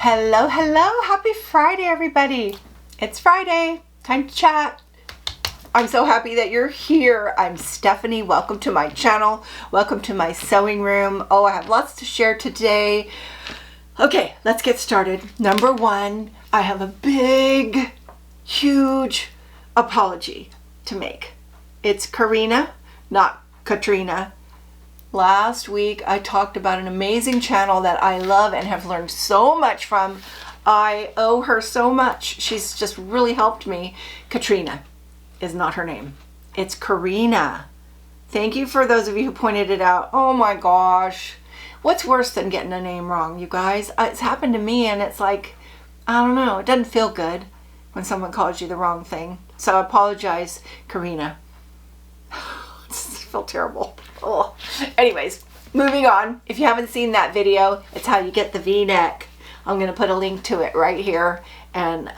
Hello, hello. Happy Friday, everybody. It's Friday. Time to chat. I'm so happy that you're here. I'm Stephanie. Welcome to my channel. Welcome to my sewing room. Oh, I have lots to share today. Okay, let's get started. Number one, I have a big, huge apology to make. It's Karina, not Katrina. Last week, I talked about an amazing channel that I love and have learned so much from. I owe her so much. She's just really helped me. Katrina is not her name. It's Karina. Thank you for those of you who pointed it out. Oh my gosh. What's worse than getting a name wrong, you guys? It's happened to me and it's like, I don't know, it doesn't feel good when someone calls you the wrong thing. So I apologize, Karina. I feel terrible. Oh. Anyways, moving on. If you haven't seen that video, it's how you get the V-neck. I'm going to put a link to it right here, and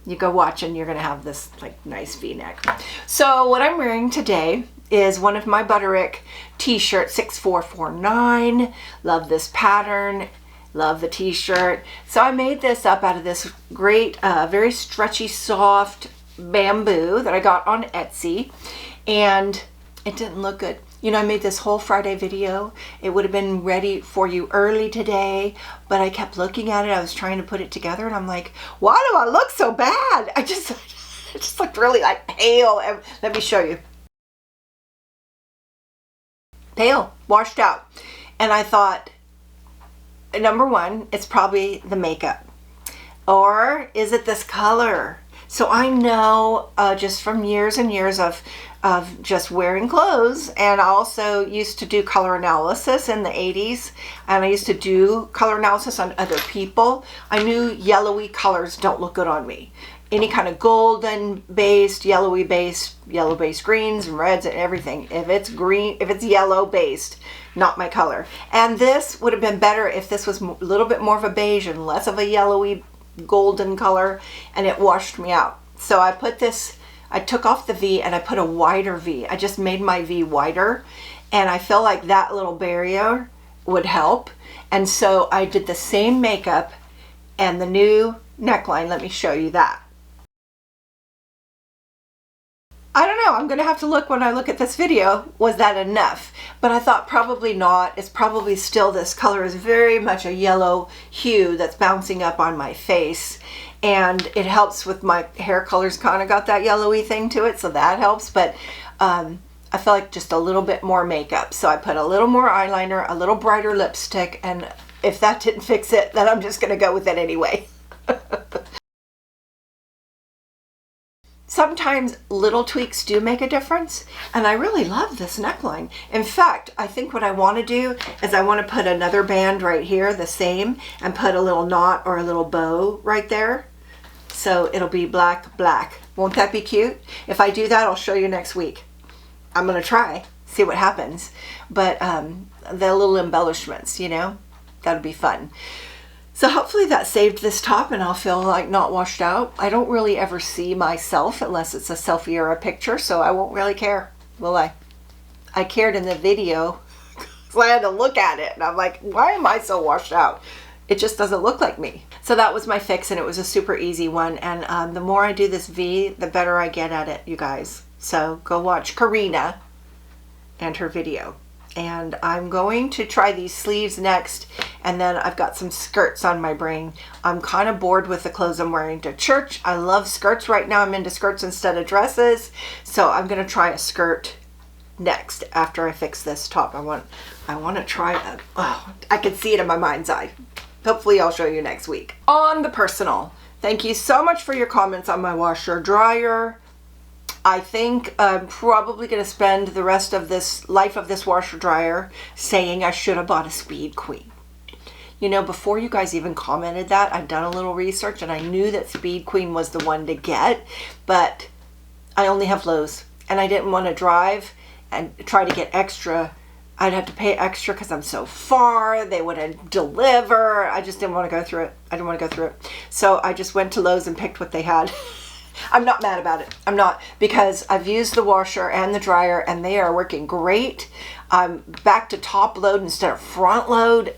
you go watch and you're going to have this like nice V-neck. So what I'm wearing today is one of my Butterick t-shirt 6449. Love this pattern. Love the t-shirt. So I made this up out of this great, very stretchy, soft bamboo that I got on Etsy, and it didn't look good. You know, I made this whole Friday video. It would have been ready for you early today, but I kept looking at it. I was trying to put it together, and I'm like, why do I look so bad? I just looked really like pale. Let me show you. Pale, washed out. And I thought, number one, it's probably the makeup. Or is it this color? So I know just from years and years of just wearing clothes, and I also used to do color analysis in the 80s, and I used to do color analysis on other people. I knew yellowy colors don't look good on me. Any kind of golden based, yellowy based, yellow based greens and reds and everything. If it's green, if it's yellow based, not my color. And this would have been better if this was a little bit more of a beige and less of a yellowy golden color, and it washed me out. So I put this, I took off the V and I put a wider V. I just made my V wider, and I feel like that little barrier would help. And so I did the same makeup and the new neckline. Let me show you that. I don't know, I'm gonna have to look when I look at this video. Was that enough? But I thought probably not. It's probably still, this color is very much a yellow hue that's bouncing up on my face, and it helps with my hair colors, kind of got that yellowy thing to it, so that helps. But I felt like just a little bit more makeup, so I put a little more eyeliner, a little brighter lipstick, and if that didn't fix it, then I'm just gonna go with it anyway. Sometimes little tweaks do make a difference, and I really love this neckline. In fact, I think what I want to do is I want to put another band right here, the same, and put a little knot or a little bow right there. So it'll be black, black. Won't that be cute? If I do that, I'll show you next week. I'm going to try, see what happens. But the little embellishments, you know, that'll be fun. So hopefully that saved this top and I'll feel like not washed out. I don't really ever see myself unless it's a selfie or a picture, so I won't really care, will I? I cared in the video, so I had to look at it and I'm like, why am I so washed out? It just doesn't look like me. So that was my fix, and it was a super easy one. And the more I do this V, the better I get at it, you guys. So go watch Karina and her video. And I'm going to try these sleeves next, and then I've got some skirts on my brain. I'm kind of bored with the clothes I'm wearing to church. I love skirts right now. I'm into skirts instead of dresses, so I'm going to try a skirt next after I fix this top. I want to try that. Oh, I can see it in my mind's eye. Hopefully I'll show you next week. On the personal, thank you so much for your comments on my washer dryer. I think I'm probably going to spend the rest of this life of this washer dryer saying I should have bought a Speed Queen. You know, before you guys even commented that, I've done a little research and I knew that Speed Queen was the one to get, but I only have Lowe's and I didn't want to drive and try to get extra. I'd have to pay extra because I'm so far. They wouldn't deliver. I just didn't want to go through it. I didn't want to go through it. So I just went to Lowe's and picked what they had. I'm not mad about it. I'm not, because I've used the washer and the dryer and they are working great. I'm back to top load instead of front load.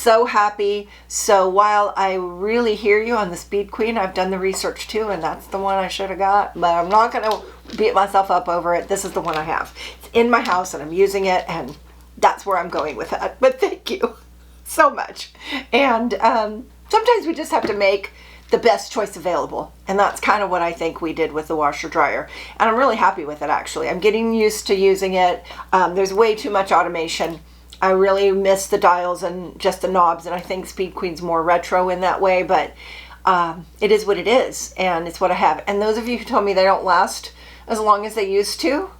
so happy. So while I really hear you on the Speed Queen, I've done the research too, and that's the one I should have got, but I'm not going to beat myself up over it. This is the one I have. It's in my house and I'm using it, and that's where I'm going with that. But thank you so much. And sometimes we just have to make the best choice available, and that's kind of what I think we did with the washer dryer, and I'm really happy with it. Actually, I'm getting used to using it. There's way too much automation. I really miss the dials and just the knobs, and I think Speed Queen's more retro in that way, but it is what it is, and it's what I have. And those of you who told me they don't last as long as they used to,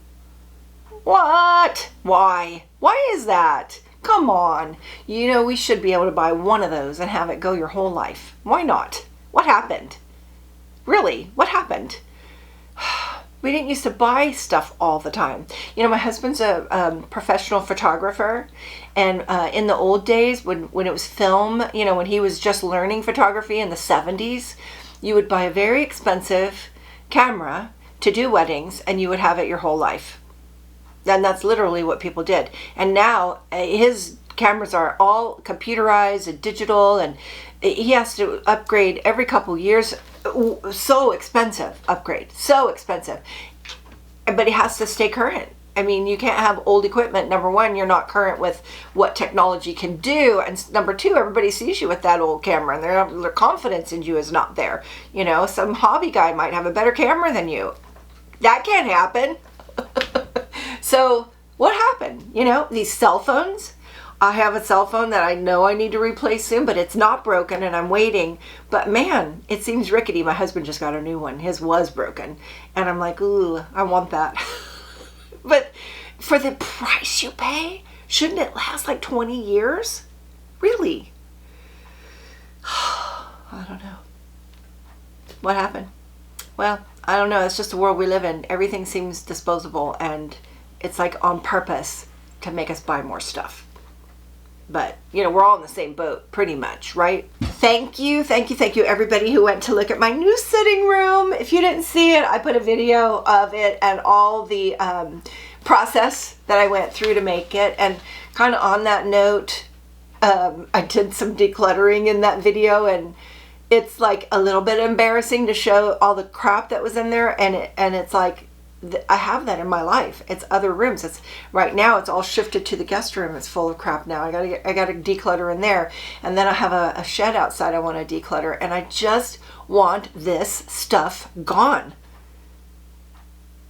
what? Why is that? Come on. You know, we should be able to buy one of those and have it go your whole life. Why not? What happened? Really, what happened? We didn't used to buy stuff all the time. You know, my husband's a professional photographer, and in the old days when it was film, you know, when he was just learning photography in the 70s, you would buy a very expensive camera to do weddings, and you would have it your whole life. And that's literally what people did. And now his cameras are all computerized and digital, and he has to upgrade every couple years. So expensive upgrade, so expensive, but he has to stay current. I mean, you can't have old equipment. Number one, you're not current with what technology can do, and number two, everybody sees you with that old camera, and their confidence in you is not there. You know, some hobby guy might have a better camera than you. That can't happen. So what happened? You know, these cell phones. I have a cell phone that I know I need to replace soon, but it's not broken, and I'm waiting. But man, it seems rickety. My husband just got a new one. His was broken. And I'm like, ooh, I want that. But for the price you pay, shouldn't it last like 20 years? Really? I don't know. What happened? Well, I don't know. It's just the world we live in. Everything seems disposable, and it's like on purpose to make us buy more stuff. But, you know, we're all in the same boat, pretty much, right? Thank you, everybody who went to look at my new sitting room. If you didn't see it, I put a video of it and all the process that I went through to make it. And kind of on that note, I did some decluttering in that video, and it's like a little bit embarrassing to show all the crap that was in there. And it's like, I have that in my life. It's other rooms. It's right now it's all shifted to the guest room. It's full of crap now. I gotta declutter in there, and then I have a shed outside I want to declutter, and I just want this stuff gone.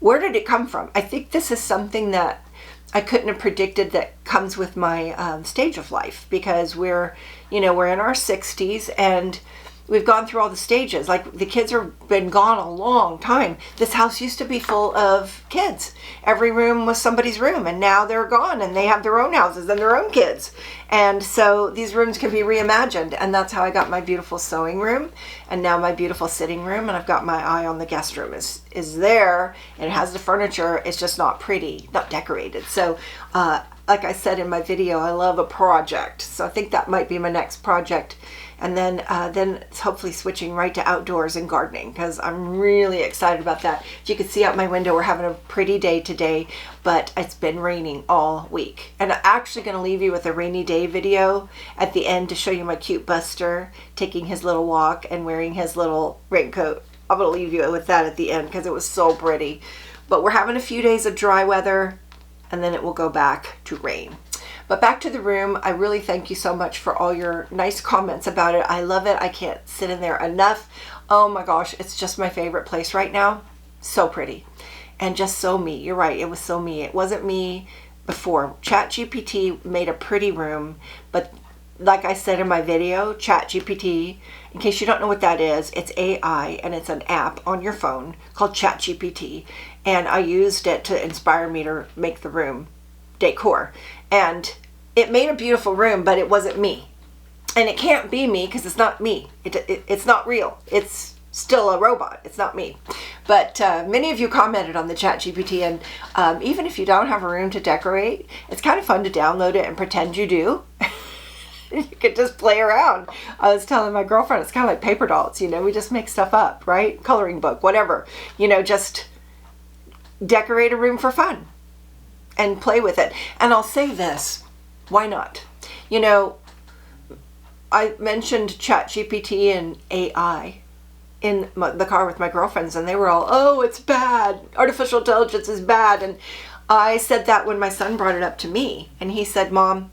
Where did it come from? I think this is something that I couldn't have predicted that comes with my stage of life, because we're in our 60s, and we've gone through all the stages. Like, the kids have been gone a long time. This house used to be full of kids. Every room was somebody's room, and now they're gone, and they have their own houses and their own kids. And so these rooms can be reimagined, and that's how I got my beautiful sewing room, and now my beautiful sitting room, and I've got my eye on the guest room is there, and it has the furniture. It's just not pretty, not decorated. So like I said in my video, I love a project. So I think that might be my next project. And then it's hopefully switching right to outdoors and gardening, because I'm really excited about that. If you can see out my window, we're having a pretty day today, but it's been raining all week. And I'm actually going to leave you with a rainy day video at the end to show you my cute Buster taking his little walk and wearing his little raincoat. I'm going to leave you with that at the end because it was so pretty. But we're having a few days of dry weather, and then it will go back to rain. But back to the room, I really thank you so much for all your nice comments about it. I love it. I can't sit in there enough. Oh my gosh, it's just my favorite place right now. So pretty. And just so me. You're right, it was so me. It wasn't me before. ChatGPT made a pretty room, but like I said in my video, ChatGPT, in case you don't know what that is, it's AI, and it's an app on your phone called ChatGPT. And I used it to inspire me to make the room decor. And it made a beautiful room, but it wasn't me. And it can't be me because it's not me. It's not real. It's still a robot. It's not me. But many of you commented on the ChatGPT, and even if you don't have a room to decorate, it's kind of fun to download it and pretend you do. You could just play around. I was telling my girlfriend, it's kind of like paper dolls, we just make stuff up, right? Coloring book, whatever. Just decorate a room for fun and play with it. And I'll say this, why not? I mentioned ChatGPT and AI in the car with my girlfriends, and they were all, oh, it's bad. Artificial intelligence is bad. And I said that when my son brought it up to me, and he said, Mom,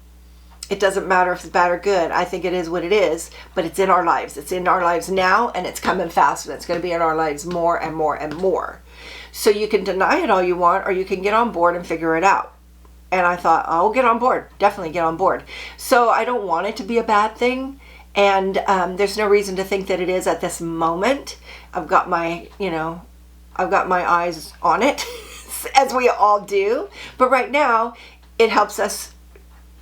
it doesn't matter if it's bad or good. I think it is what it is, but it's in our lives. It's in our lives now, and it's coming fast, and it's going to be in our lives more and more and more. So you can deny it all you want, or you can get on board and figure it out. And I thought, I'll get on board, definitely get on board. So I don't want it to be a bad thing. And there's no reason to think that it is at this moment. I've got my eyes on it, as we all do. But right now, it helps us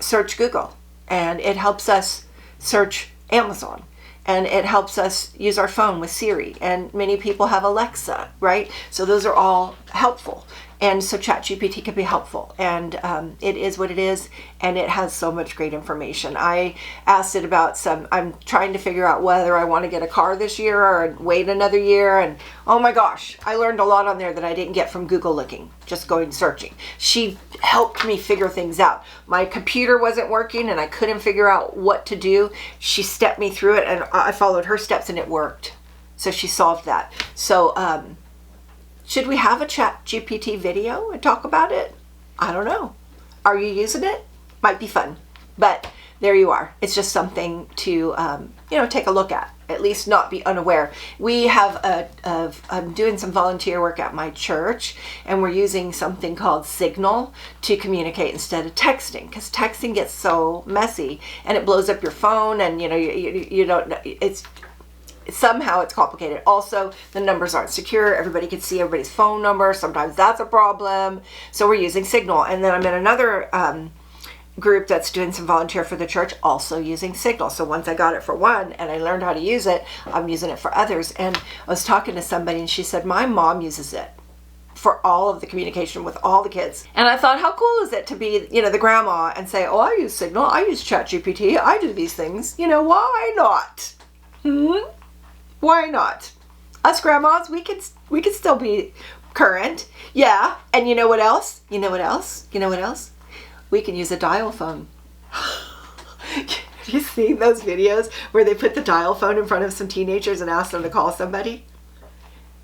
search Google, and it helps us search Amazon, and it helps us use our phone with Siri. And many people have Alexa, right? So those are all helpful. And so ChatGPT can be helpful, and it is what it is, and it has so much great information. I asked it about I'm trying to figure out whether I want to get a car this year or wait another year, and oh my gosh, I learned a lot on there that I didn't get from Google looking, just going searching. She helped me figure things out. My computer wasn't working, and I couldn't figure out what to do. She stepped me through it, and I followed her steps, and it worked. So she solved that. So, should we have a ChatGPT video and talk about it? I don't know. Are you using it? Might be fun. But there you are. It's just something to, take a look at least not be unaware. We have I'm doing some volunteer work at my church, and we're using something called Signal to communicate instead of texting, because texting gets so messy and it blows up your phone, and you don't know, somehow it's complicated. Also, the numbers aren't secure. Everybody can see everybody's phone number. Sometimes that's a problem. So we're using Signal. And then I'm in another group that's doing some volunteer for the church, also using Signal. So once I got it for one and I learned how to use it, I'm using it for others. And I was talking to somebody, and she said, my mom uses it for all of the communication with all the kids. And I thought, how cool is it to be, the grandma and say, oh, I use Signal, I use ChatGPT, I do these things. Why not? Why not? Us grandmas, we could still be current. Yeah. And you know what else? You know what else? We can use a dial phone. Have you seen those videos where they put the dial phone in front of some teenagers and ask them to call somebody?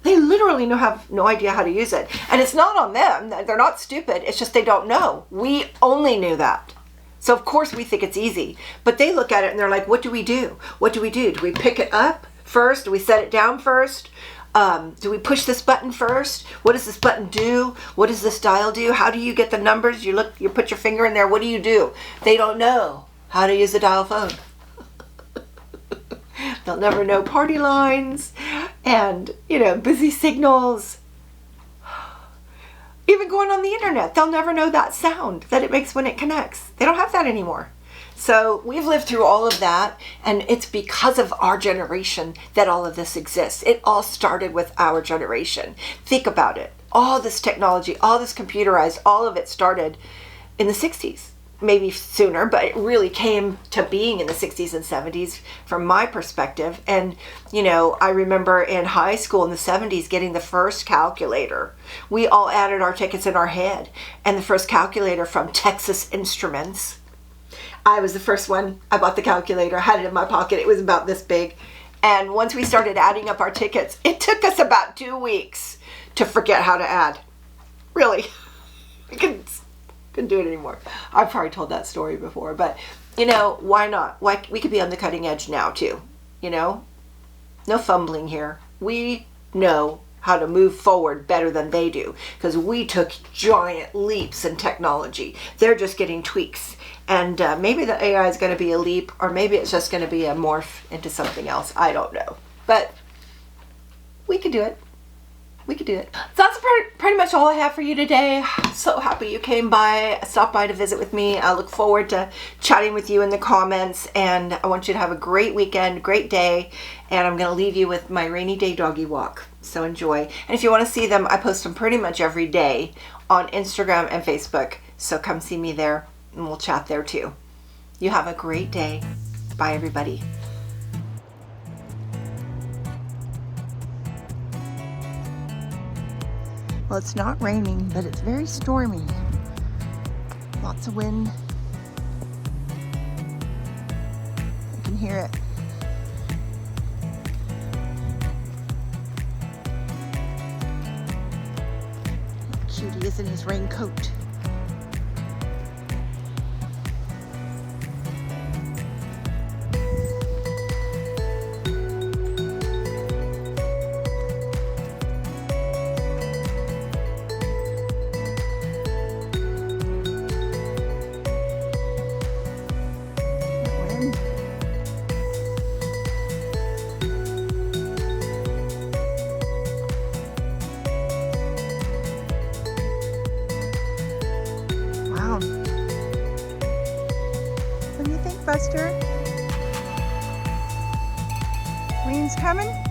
They literally have no idea how to use it. And it's not on them. They're not stupid. It's just they don't know. We only knew that. So of course we think it's easy. But they look at it and they're like, what do we do? What do we do? Do we pick it up first? Do we set it down first? Do we push this button first? What does this button do? What does this dial do? How do you get the numbers? You put your finger in there. What do you do? They don't know how to use a dial phone. They'll never know party lines and, busy signals. Even going on the internet, they'll never know that sound that it makes when it connects. They don't have that anymore. So we've lived through all of that, and it's because of our generation that all of this exists. It all started with our generation. Think about it. All this technology, all this computerized, all of it started in the 60s. Maybe sooner, but it really came to being in the 60s and 70s from my perspective. And, I remember in high school in the 70s getting the first calculator. We all added our tickets in our head. And the first calculator from Texas Instruments. I was the first one. I bought the calculator. I had it in my pocket. It was about this big. And once we started adding up our tickets, it took us about 2 weeks to forget how to add. Really. We couldn't do it anymore. I've probably told that story before, but why not? Why we could be on the cutting edge now too. No fumbling here. We know how to move forward better than they do, because we took giant leaps in technology. They're just getting tweaks, and maybe the AI is going to be a leap, or maybe it's just going to be a morph into something else. I don't know, but we could do it. We could do it. So that's pretty much all I have for you today. So happy you came by, stopped by to visit with me. I look forward to chatting with you in the comments, and I want you to have a great weekend, great day, and I'm going to leave you with my rainy day doggy walk. So enjoy. And if you want to see them, I post them pretty much every day on Instagram and Facebook. So come see me there, and we'll chat there too. You have a great day. Bye, everybody. Well, it's not raining, but it's very stormy. Lots of wind. I can can hear it. How cute he is in his raincoat. Wow. What do you think, Buster? Rain's coming?